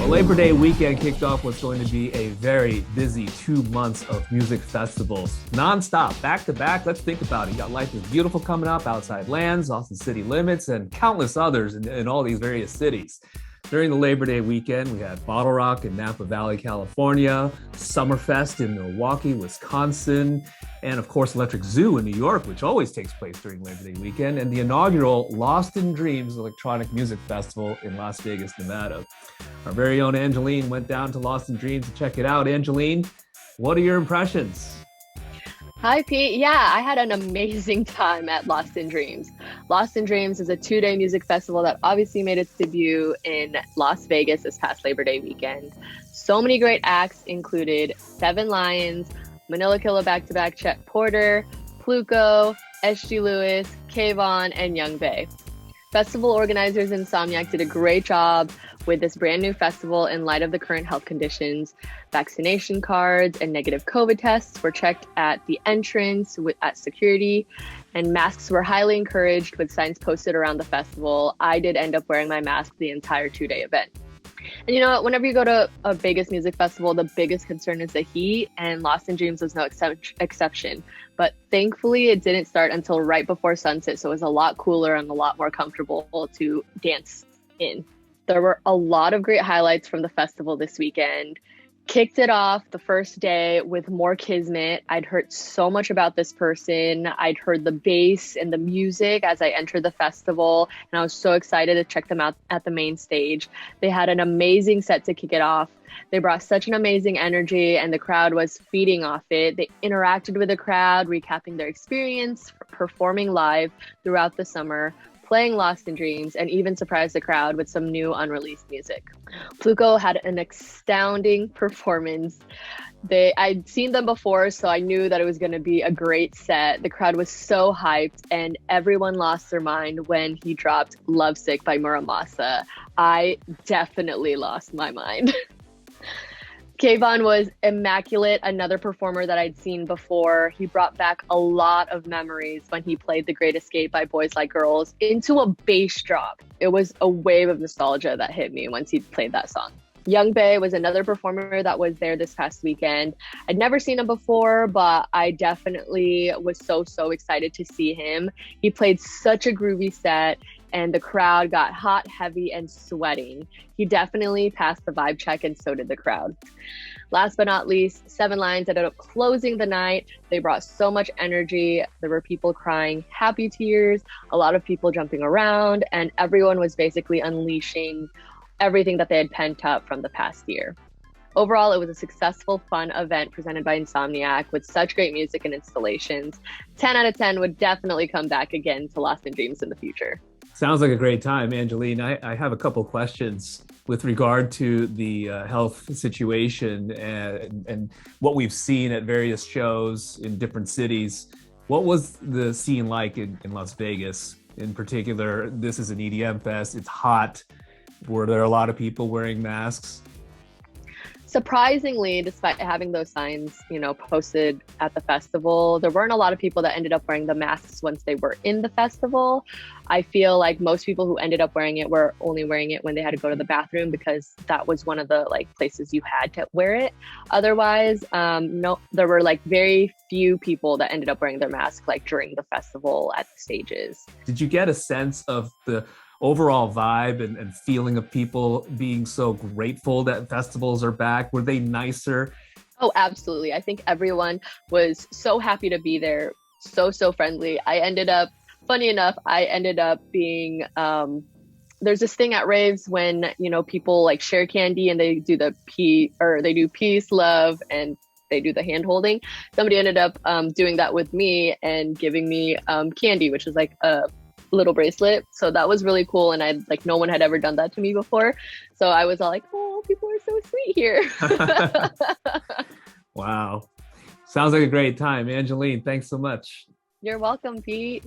Labor Day weekend kicked off what's going to be a very busy 2 months of music festivals. Non-stop, back to back. Let's think about it. You got Life is Beautiful coming up, Outside Lands, Austin City Limits, and countless others in all these various cities. During the Labor Day weekend, we had Bottle Rock in Napa Valley, California, Summerfest in Milwaukee, Wisconsin, and of course Electric Zoo in New York, which always takes place during Labor Day weekend, and the inaugural Lost in Dreams Electronic Music Festival in Las Vegas, Nevada. Our very own Angeline went down to Lost in Dreams to check it out. Angeline, what are your impressions? Hi, Pete. Yeah, I had an amazing time at Lost in Dreams. Lost in Dreams is a 2-day music festival that obviously made its debut in Las Vegas this past Labor Day weekend. So many great acts included Seven Lions, Manila Killa back-to-back Chet Porter, Pluko, SG Lewis, Kaivon, and YUNG Bae. Festival organizers Insomniac did a great job with this brand new festival in light of the current health conditions. Vaccination cards and negative COVID tests were checked at the entrance at security, and masks were highly encouraged with signs posted around the festival. I did end up wearing my mask the entire 2-day event. And you know what, whenever you go to a Vegas music festival, the biggest concern is the heat, and Lost in Dreams was no exception. But thankfully, it didn't start until right before sunset, so it was a lot cooler and a lot more comfortable to dance in. There were a lot of great highlights from the festival this weekend. Kicked it off the first day with More Kismet. I'd heard so much about this person. I'd heard the bass and the music as I entered the festival, and I was so excited to check them out at the main stage. They had an amazing set to kick it off. They brought such an amazing energy, and the crowd was feeding off it. They interacted with the crowd, recapping their experience, performing live throughout the summer, playing Lost in Dreams, and even surprised the crowd with some new unreleased music. Pluko had an astounding performance. I'd seen them before, so I knew that it was going to be a great set. The crowd was so hyped, and everyone lost their mind when he dropped Lovesick by Muramasa. I definitely lost my mind. Kaivon was immaculate, another performer that I'd seen before. He brought back a lot of memories when he played The Great Escape by Boys Like Girls into a bass drop. It was a wave of nostalgia that hit me once he played that song. YUNG Bae was another performer that was there this past weekend. I'd never seen him before, but I definitely was so excited to see him. He played such a groovy set, and the crowd got hot, heavy, and sweating. He definitely passed the vibe check, and so did the crowd. Last but not least, Seven Lions ended up closing the night. They brought so much energy. There were people crying happy tears, a lot of people jumping around, and everyone was basically unleashing everything that they had pent up from the past year. Overall, it was a successful, fun event presented by Insomniac with such great music and installations. 10 out of 10 would definitely come back again to Lost in Dreams in the future. Sounds like a great time, Angeline. I have a couple questions with regard to the health situation and what we've seen at various shows in different cities. What was the scene like in Las Vegas? In particular, this is an EDM fest. It's hot. Were there a lot of people wearing masks? Surprisingly, despite having those signs, posted at the festival, there weren't a lot of people that ended up wearing the masks once they were in the festival. I feel like most people who ended up wearing it were only wearing it when they had to go to the bathroom, because that was one of the places you had to wear it. Otherwise, no, there were very few people that ended up wearing their mask during the festival at the stages. Did you get a sense of the overall vibe and feeling of people being so grateful that festivals are back? Were they nicer? Oh, absolutely. I think everyone was so happy to be there. So friendly. Funny enough, I ended up being, there's this thing at raves when, people share candy and they do they do peace, love, and they do the hand holding. Somebody ended up doing that with me and giving me candy, which was a little bracelet. So that was really cool, and no one had ever done that to me before, so I was all oh, people are so sweet here. Wow, sounds like a great time. Angeline, thanks so much. You're welcome, Pete.